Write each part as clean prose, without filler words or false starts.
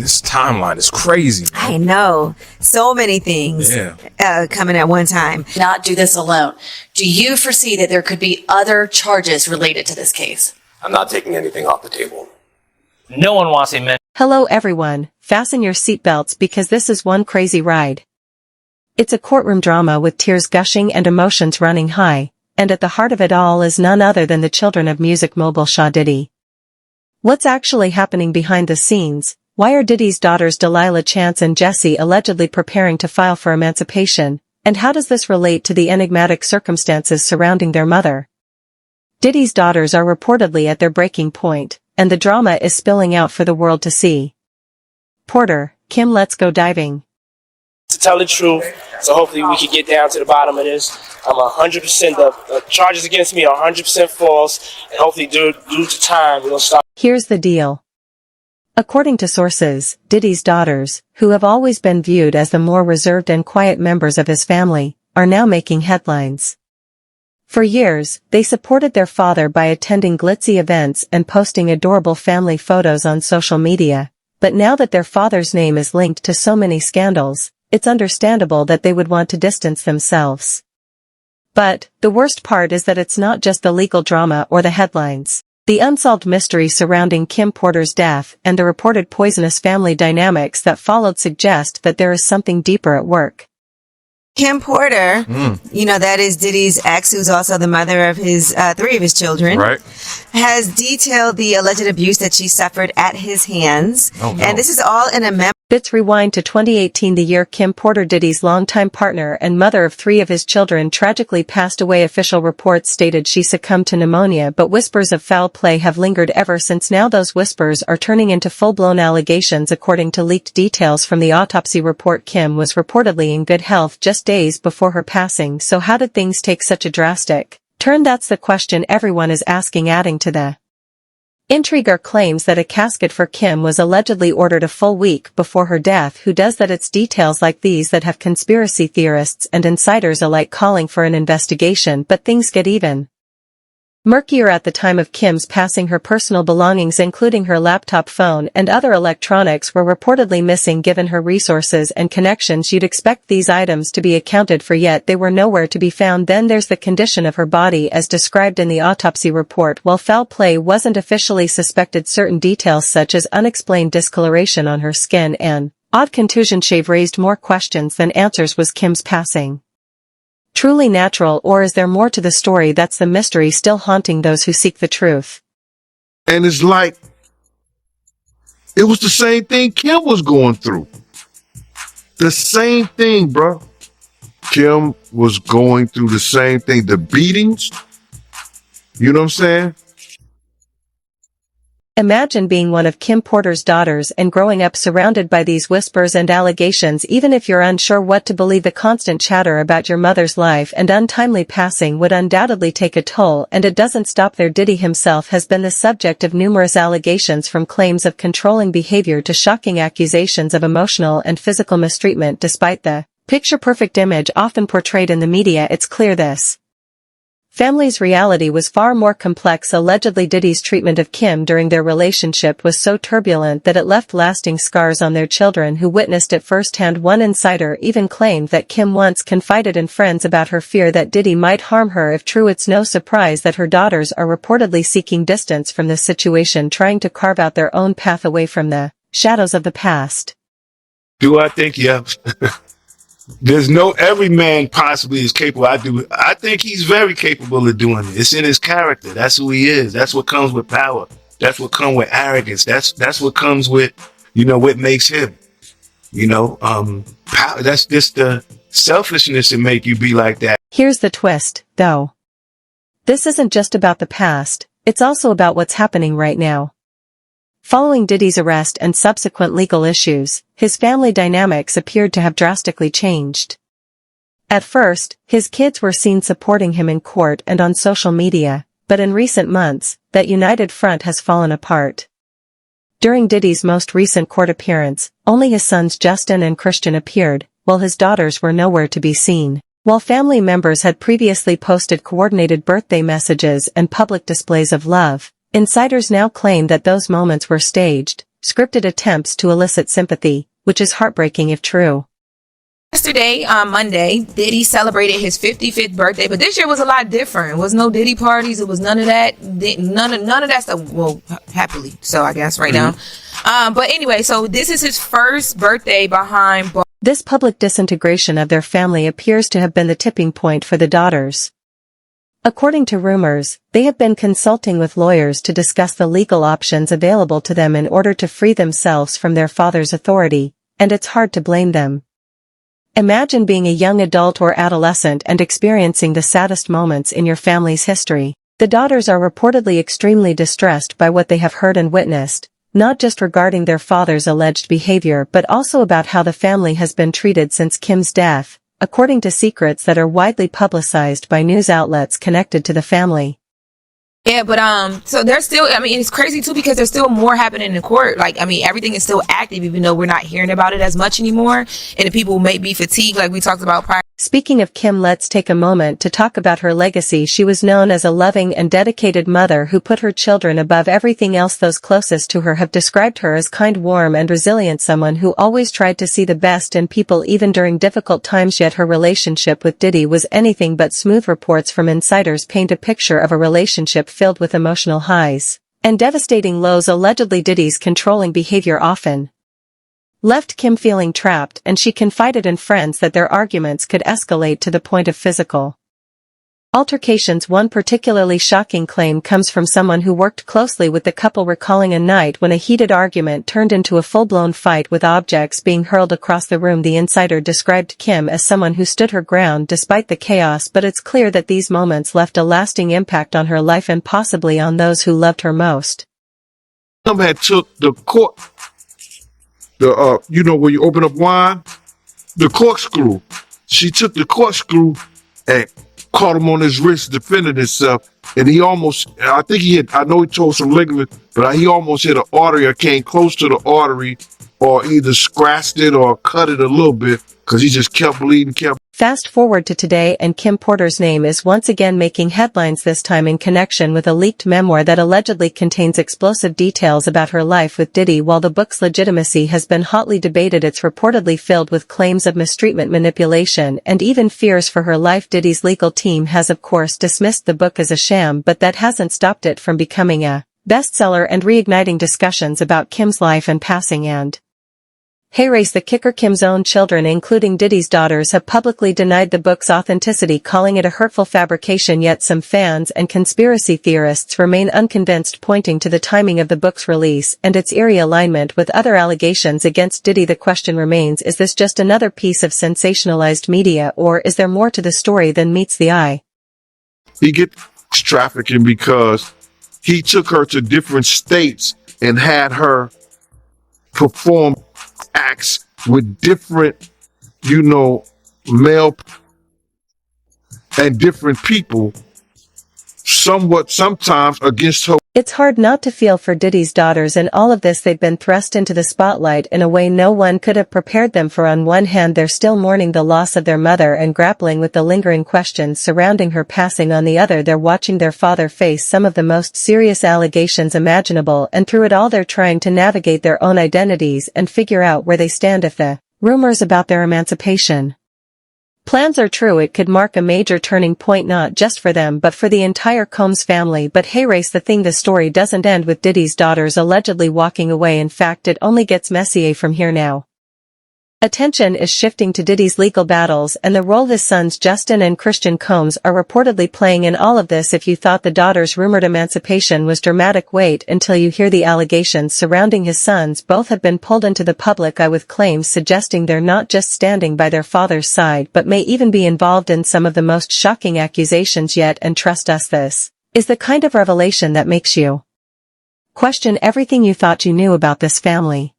this timeline is crazy. I know. So many things coming at one time. Not do this alone. Do you foresee that there could be other charges related to this case? I'm not taking anything off the table. No one wants a man. Hello everyone, fasten your seatbelts because this is one crazy ride. It's a courtroom drama with tears gushing and emotions running high, and at the heart of it all is none other than the children of music mogul Diddy. What's actually happening behind the scenes? Why are Diddy's daughters D'Lila Chance and Jessie allegedly preparing to file for emancipation, and how does this relate to the enigmatic circumstances surrounding their mother? Diddy's daughters are reportedly at their breaking point, and the drama is spilling out for the world to see. Porter, Kim, let's go diving. To tell the truth, so hopefully we can get down to the bottom of this. I'm 100%, the charges against me are 100% false, and hopefully due to time, we'll stop. Here's the deal. According to sources, Diddy's daughters, who have always been viewed as the more reserved and quiet members of his family, are now making headlines. For years, they supported their father by attending glitzy events and posting adorable family photos on social media, but now that their father's name is linked to so many scandals, it's understandable that they would want to distance themselves. But, the worst part is that it's not just the legal drama or the headlines. The unsolved mystery surrounding Kim Porter's death and the reported poisonous family dynamics that followed suggest that there is something deeper at work. Kim Porter, you know, that is Diddy's ex, who's also the mother of his 3 of his children, has detailed the alleged abuse that she suffered at his hands. Oh, no. And this is all in a memo. Let's rewind to 2018, the year Kim Porter, Diddy's longtime partner and mother of 3 of his children, tragically passed away. Official reports stated she succumbed to pneumonia, but whispers of foul play have lingered ever since. Now those whispers are turning into full-blown allegations. According to leaked details from the autopsy report, Kim was reportedly in good health just days before her passing. So how did things take such a drastic turn? That's the question everyone is asking. Adding to the intrigue claims that a casket for Kim was allegedly ordered a full week before her death. Who does that? It's details like these that have conspiracy theorists and insiders alike calling for an investigation. But things get even murkier. At the time of Kim's passing, her personal belongings, including her laptop, phone, and other electronics, were reportedly missing. Given her resources and connections, you'd expect these items to be accounted for, yet they were nowhere to be found. Then there's the condition of her body as described in the autopsy report. While foul play wasn't officially suspected, certain details such as unexplained discoloration on her skin and odd contusion shave raised more questions than answers. Was Kim's passing truly natural, or is there more to the story? That's the mystery still haunting those who seek the truth. And it's like, it was the same thing Kim was going through. The same thing, bro. Kim was going through the same thing. The beatings, you know what I'm saying? Imagine being one of Kim Porter's daughters and growing up surrounded by these whispers and allegations. Even if you're unsure what to believe, the constant chatter about your mother's life and untimely passing would undoubtedly take a toll, and it doesn't stop there. Diddy himself has been the subject of numerous allegations, from claims of controlling behavior to shocking accusations of emotional and physical mistreatment. Despite the picture-perfect image often portrayed in the media, it's clear this family's reality was far more complex. Allegedly, Diddy's treatment of Kim during their relationship was so turbulent that it left lasting scars on their children, who witnessed it firsthand. One insider even claimed that Kim once confided in friends about her fear that Diddy might harm her. If true, it's no surprise that her daughters are reportedly seeking distance from this situation, trying to carve out their own path away from the shadows of the past. Do I think? Yeah. There's no, every man possibly is capable. I think he's very capable of doing it. It's in his character. That's who he is. That's what comes with power. That's what comes with arrogance. That's what comes with, you know, what makes him, you know, power. That's just the selfishness that make you be like that. Here's the twist, though. This isn't just about the past. It's also about what's happening right now. Following Diddy's arrest and subsequent legal issues, his family dynamics appeared to have drastically changed. At first, his kids were seen supporting him in court and on social media, but in recent months, that united front has fallen apart. During Diddy's most recent court appearance, only his sons Justin and Christian appeared, while his daughters were nowhere to be seen. While family members had previously posted coordinated birthday messages and public displays of love, insiders now claim that those moments were staged, scripted attempts to elicit sympathy, which is heartbreaking if true. Yesterday, on Monday, Diddy celebrated his 55th birthday, but this year was a lot different. It was no Diddy parties. It was none of that. None of that stuff. Well, happily, so I guess right now. But anyway, so this is his first birthday behind bars. This public disintegration of their family appears to have been the tipping point for the daughters. According to rumors, they have been consulting with lawyers to discuss the legal options available to them in order to free themselves from their father's authority, and it's hard to blame them. Imagine being a young adult or adolescent and experiencing the saddest moments in your family's history. The daughters are reportedly extremely distressed by what they have heard and witnessed, not just regarding their father's alleged behavior but also about how the family has been treated since Kim's death, according to secrets that are widely publicized by news outlets connected to the family. Yeah, but so there's still, I mean, it's crazy too because there's still more happening in court. Like, I mean, everything is still active even though we're not hearing about it as much anymore. And the people may be fatigued like we talked about prior. Speaking of Kim, let's take a moment to talk about her legacy. She was known as a loving and dedicated mother who put her children above everything else. Those closest to her have described her as kind, warm, and resilient, someone who always tried to see the best in people even during difficult times. Yet her relationship with Diddy was anything but smooth. Reports from insiders paint a picture of a relationship filled with emotional highs and devastating lows. Allegedly, Diddy's controlling behavior often left Kim feeling trapped, and she confided in friends that their arguments could escalate to the point of physical altercations. One particularly shocking claim comes from someone who worked closely with the couple, recalling a night when a heated argument turned into a full-blown fight with objects being hurled across the room. The insider described Kim as someone who stood her ground despite the chaos, but it's clear that these moments left a lasting impact on her life and possibly on those who loved her most. Kim had took the cork, you know, where you open up wine, the corkscrew. She took the corkscrew and caught him on his wrist, defended himself, and he almost, I think he had, I know he tore some ligament, but he almost hit an artery or came close to the artery or either scratched it or cut it a little bit because he just kept bleeding, Fast forward to today, and Kim Porter's name is once again making headlines, this time in connection with a leaked memoir that allegedly contains explosive details about her life with Diddy. While the book's legitimacy has been hotly debated, it's reportedly filled with claims of mistreatment, manipulation, and even fears for her life. Diddy's legal team has of course dismissed the book as a sham, but that hasn't stopped it from becoming a bestseller and reigniting discussions about Kim's life and passing. And hey, race the kicker, Kim's own children, including Diddy's daughters, have publicly denied the book's authenticity, calling it a hurtful fabrication. Yet some fans and conspiracy theorists remain unconvinced, pointing to the timing of the book's release and its eerie alignment with other allegations against Diddy. The question remains, is this just another piece of sensationalized media, or is there more to the story than meets the eye? He gets trafficking because he took her to different states and had her perform acts with different, you know, male and different people, sometimes against her. It's hard not to feel for Diddy's daughters in all of this. They've been thrust into the spotlight in a way no one could have prepared them for. On one hand, they're still mourning the loss of their mother and grappling with the lingering questions surrounding her passing. On the other, they're watching their father face some of the most serious allegations imaginable, and through it all they're trying to navigate their own identities and figure out where they stand. If the rumors about their emancipation plans are true, it could mark a major turning point, not just for them but for the entire Combs family. But hey, race the thing, the story doesn't end with Diddy's daughters allegedly walking away. In fact, it only gets messier from here now. Attention is shifting to Diddy's legal battles and the role his sons Justin and Christian Combs are reportedly playing in all of this. If you thought the daughters' rumored emancipation was dramatic, wait until you hear the allegations surrounding his sons. Both have been pulled into the public eye with claims suggesting they're not just standing by their father's side but may even be involved in some of the most shocking accusations yet. And trust us, this is the kind of revelation that makes you question everything you thought you knew about this family.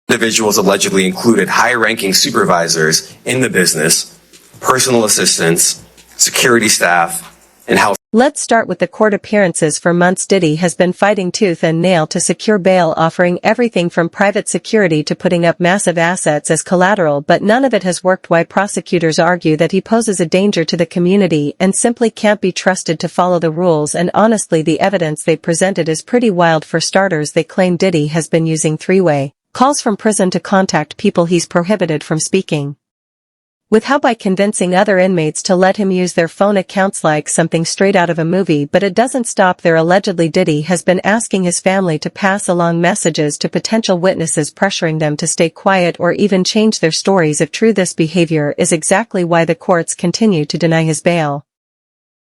Individuals allegedly included high-ranking supervisors in the business, personal assistants, security staff, and house Let's start with the court appearances. For months Diddy has been fighting tooth and nail to secure bail, offering everything from private security to putting up massive assets as collateral, but none of it has worked. Why? Prosecutors argue that he poses a danger to the community and simply can't be trusted to follow the rules, and honestly the evidence they presented is pretty wild. For starters, they claim Diddy has been using three-way calls from prison to contact people he's prohibited from speaking with. How? By convincing other inmates to let him use their phone accounts like something straight out of a movie. But it doesn't stop there. Allegedly, Diddy has been asking his family to pass along messages to potential witnesses, pressuring them to stay quiet or even change their stories if true. This behavior is exactly why the courts continue to deny his bail.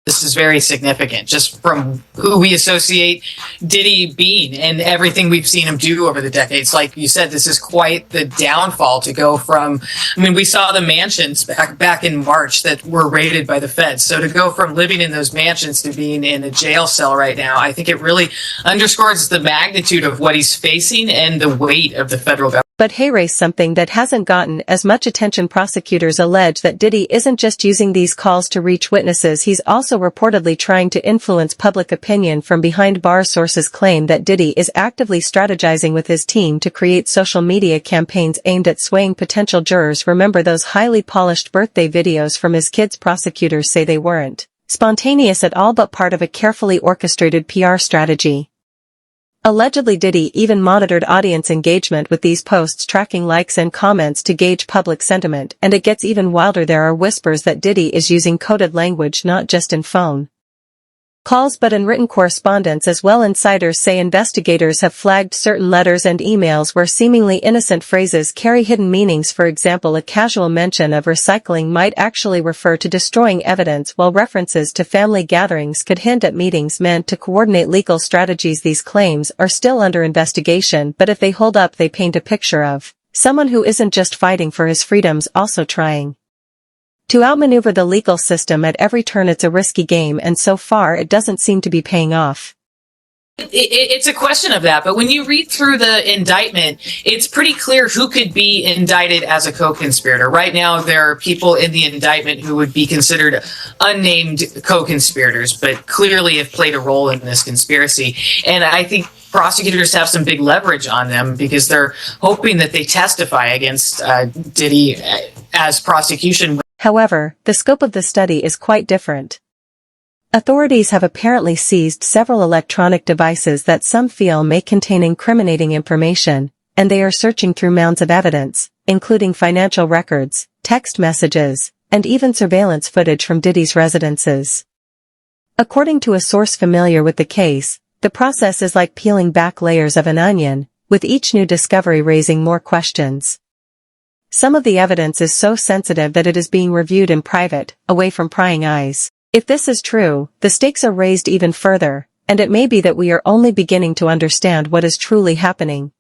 This is very significant, just from who we associate Diddy being and everything we've seen him do over the decades. Like you said, this is quite the downfall to go from, I mean, we saw the mansions back in March that were raided by the feds. So to go from living in those mansions to being in a jail cell right now, I think it really underscores the magnitude of what he's facing and the weight of the federal government. But hey, Ray, something that hasn't gotten as much attention. Prosecutors allege that Diddy isn't just using these calls to reach witnesses, he's also reportedly trying to influence public opinion from behind bars. Sources claim that Diddy is actively strategizing with his team to create social media campaigns aimed at swaying potential jurors. Remember those highly polished birthday videos from his kids? Prosecutors say they weren't spontaneous at all, but part of a carefully orchestrated PR strategy. Allegedly, Diddy even monitored audience engagement with these posts, tracking likes and comments to gauge public sentiment. And it gets even wilder. There are whispers that Diddy is using coded language not just in phone calls but in written correspondence as well. Insiders say investigators have flagged certain letters and emails where seemingly innocent phrases carry hidden meanings. For example, a casual mention of recycling might actually refer to destroying evidence, while references to family gatherings could hint at meetings meant to coordinate legal strategies. These claims are still under investigation, but if they hold up, they paint a picture of someone who isn't just fighting for his freedoms, also trying to outmaneuver the legal system at every turn. It's a risky game, and so far it doesn't seem to be paying off. It's a question of that, but when you read through the indictment, it's pretty clear who could be indicted as a co-conspirator. Right now, there are people in the indictment who would be considered unnamed co-conspirators, but clearly have played a role in this conspiracy. And I think prosecutors have some big leverage on them because they're hoping that they testify against Diddy as prosecution. However, the scope of the study is quite different. Authorities have apparently seized several electronic devices that some feel may contain incriminating information, and they are searching through mounds of evidence, including financial records, text messages, and even surveillance footage from Diddy's residences. According to a source familiar with the case, the process is like peeling back layers of an onion, with each new discovery raising more questions. Some of the evidence is so sensitive that it is being reviewed in private, away from prying eyes. If this is true, the stakes are raised even further, and it may be that we are only beginning to understand what is truly happening.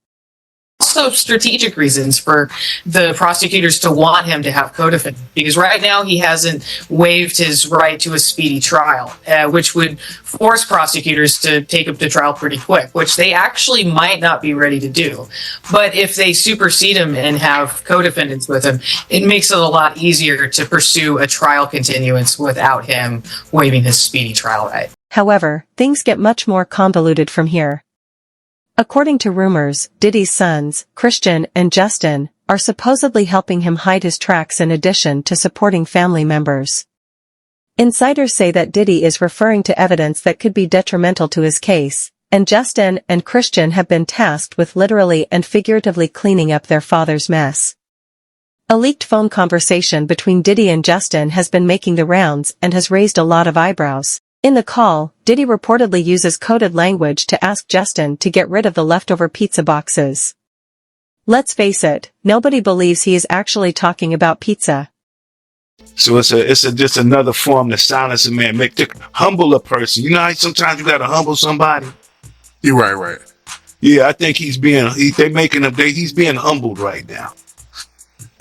Also strategic reasons for the prosecutors to want him to have co-defendant, because right now he hasn't waived his right to a speedy trial, which would force prosecutors to take up the trial pretty quick, which they actually might not be ready to do. But if they supersede him and have co-defendants with him, it makes it a lot easier to pursue a trial continuance without him waiving his speedy trial right. However, things get much more convoluted from here. According to rumors, Diddy's sons, Christian and Justin, are supposedly helping him hide his tracks in addition to supporting family members. Insiders say that Diddy is referring to evidence that could be detrimental to his case, and Justin and Christian have been tasked with literally and figuratively cleaning up their father's mess. A leaked phone conversation between Diddy and Justin has been making the rounds and has raised a lot of eyebrows. In the call, Diddy reportedly uses coded language to ask Justin to get rid of the leftover pizza boxes. Let's face it, nobody believes he is actually talking about pizza. So it's just another form to silence a man, to humble a person. You know how sometimes you gotta humble somebody? You're right. Yeah, I think he's being humbled right now.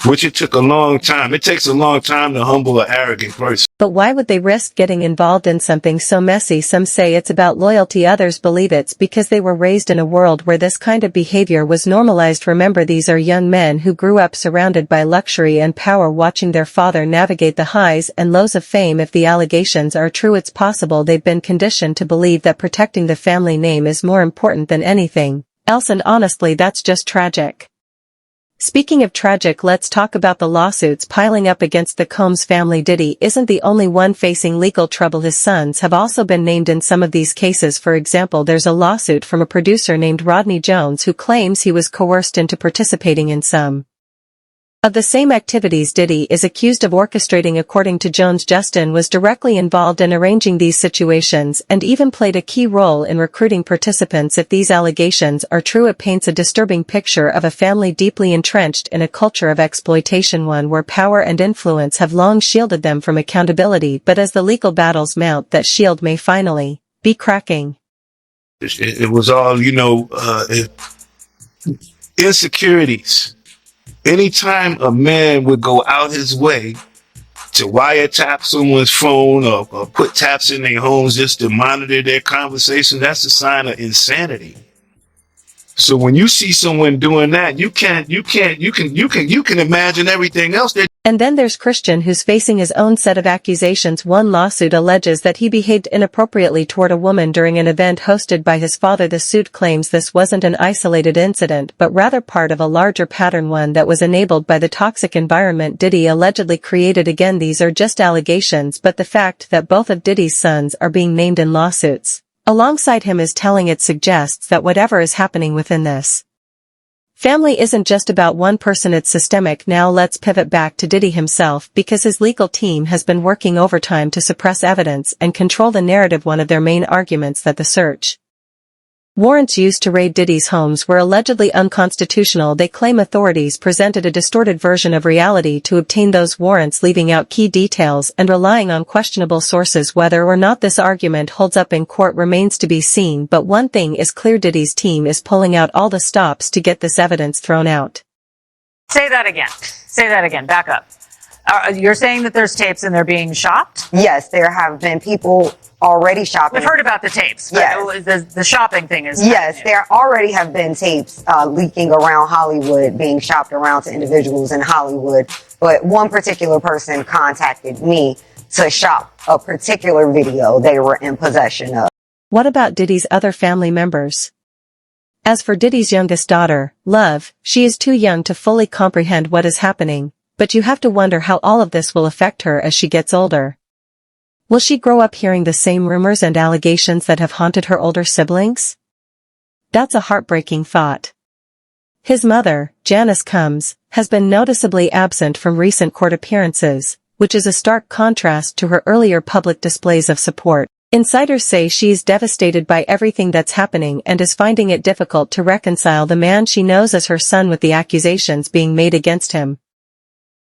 which it took a long time. It takes a long time to humble an arrogant person. But why would they risk getting involved in something so messy? Some say it's about loyalty, others believe it's because they were raised in a world where this kind of behavior was normalized. Remember, these are young men who grew up surrounded by luxury and power, watching their father navigate the highs and lows of fame. If the allegations are true, it's possible they've been conditioned to believe that protecting the family name is more important than anything else, and honestly, that's just tragic. Speaking of tragic, let's talk about the lawsuits piling up against the Combs family. Diddy isn't the only one facing legal trouble. His sons have also been named in some of these cases. For example, there's a lawsuit from a producer named Rodney Jones who claims he was coerced into participating in some of the same activities Diddy is accused of orchestrating. According to Jones, Justin was directly involved in arranging these situations and even played a key role in recruiting participants. If these allegations are true, it paints a disturbing picture of a family deeply entrenched in a culture of exploitation, one where power and influence have long shielded them from accountability. But as the legal battles mount, that shield may finally be cracking. It was all, insecurities. Anytime a man would go out his way to wiretap someone's phone or put taps in their homes just to monitor their conversation, that's a sign of insanity. So when you see someone doing that, you can imagine everything else that. And then there's Christian, who's facing his own set of accusations. One lawsuit alleges that he behaved inappropriately toward a woman during an event hosted by his father. The suit claims this wasn't an isolated incident, but rather part of a larger pattern, one that was enabled by the toxic environment Diddy allegedly created. Again, these are just allegations, but the fact that both of Diddy's sons are being named in lawsuits alongside him is telling. It suggests that whatever is happening within this family isn't just about one person, it's systemic. Now let's pivot back to Diddy himself, because his legal team has been working overtime to suppress evidence and control the narrative. One of their main arguments that the search warrants used to raid Diddy's homes were allegedly unconstitutional. They claim authorities presented a distorted version of reality to obtain those warrants, leaving out key details and relying on questionable sources. Whether or not this argument holds up in court remains to be seen, but one thing is clear: Diddy's team is pulling out all the stops to get this evidence thrown out. Say that again. Say that again. Back up. You're saying that there's tapes and they're being shopped? Yes, there have been people already shopping. We've heard about the tapes. Yes. The shopping thing is. Yes, there already have been tapes leaking around Hollywood, being shopped around to individuals in Hollywood. But one particular person contacted me to shop a particular video they were in possession of. What about Diddy's other family members? As for Diddy's youngest daughter, Love, she is too young to fully comprehend what is happening, but you have to wonder how all of this will affect her as she gets older. Will she grow up hearing the same rumors and allegations that have haunted her older siblings? That's a heartbreaking thought. His mother, Janice Combs, has been noticeably absent from recent court appearances, which is a stark contrast to her earlier public displays of support. Insiders say she is devastated by everything that's happening and is finding it difficult to reconcile the man she knows as her son with the accusations being made against him.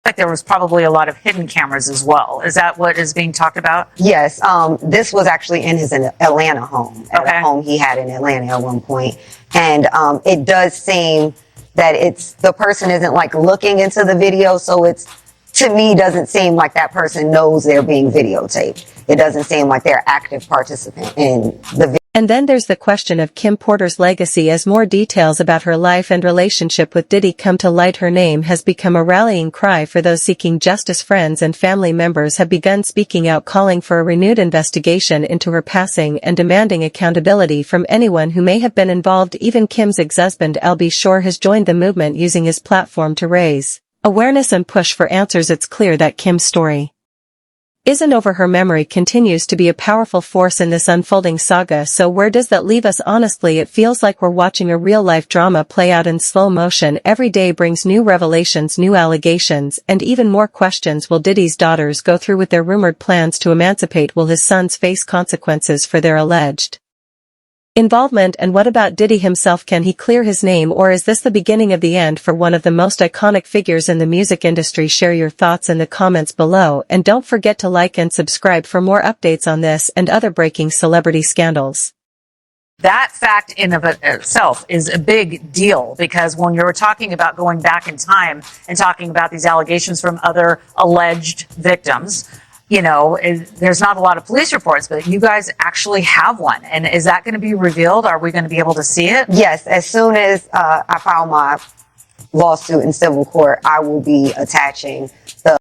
Like there was probably a lot of hidden cameras as well. Is that what is being talked about? Yes, this was actually in his Atlanta home, at a home he had in Atlanta at one point. And it does seem that the person isn't like looking into the video, so it's, to me, doesn't seem like that person knows they're being videotaped. It doesn't seem like they're active participant in the video. And then there's the question of Kim Porter's legacy. As more details about her life and relationship with Diddy come to light, her name has become a rallying cry for those seeking justice. Friends and family members have begun speaking out, calling for a renewed investigation into her passing and demanding accountability from anyone who may have been involved. Even Kim's ex-husband L.B. Shore has joined the movement, using his platform to raise awareness and push for answers. It's clear that Kim's story isn't over. Her memory continues to be a powerful force in this unfolding saga. So where does that leave us? Honestly, it feels like we're watching a real-life drama play out in slow motion. Every day brings new revelations, new allegations, and even more questions. Will Diddy's daughters go through with their rumored plans to emancipate? Will his sons face consequences for their alleged involvement? And what about Diddy himself? Can he clear his name, or is this the beginning of the end for one of the most iconic figures in the music industry? Share your thoughts in the comments below, and don't forget to like and subscribe for more updates on this and other breaking celebrity scandals. That fact in of itself is a big deal, because when you're talking about going back in time and talking about these allegations from other alleged victims, you know, there's not a lot of police reports, but you guys actually have one. And is that going to be revealed? Are we going to be able to see it? Yes, as soon as I file my lawsuit in civil court, I will be attaching the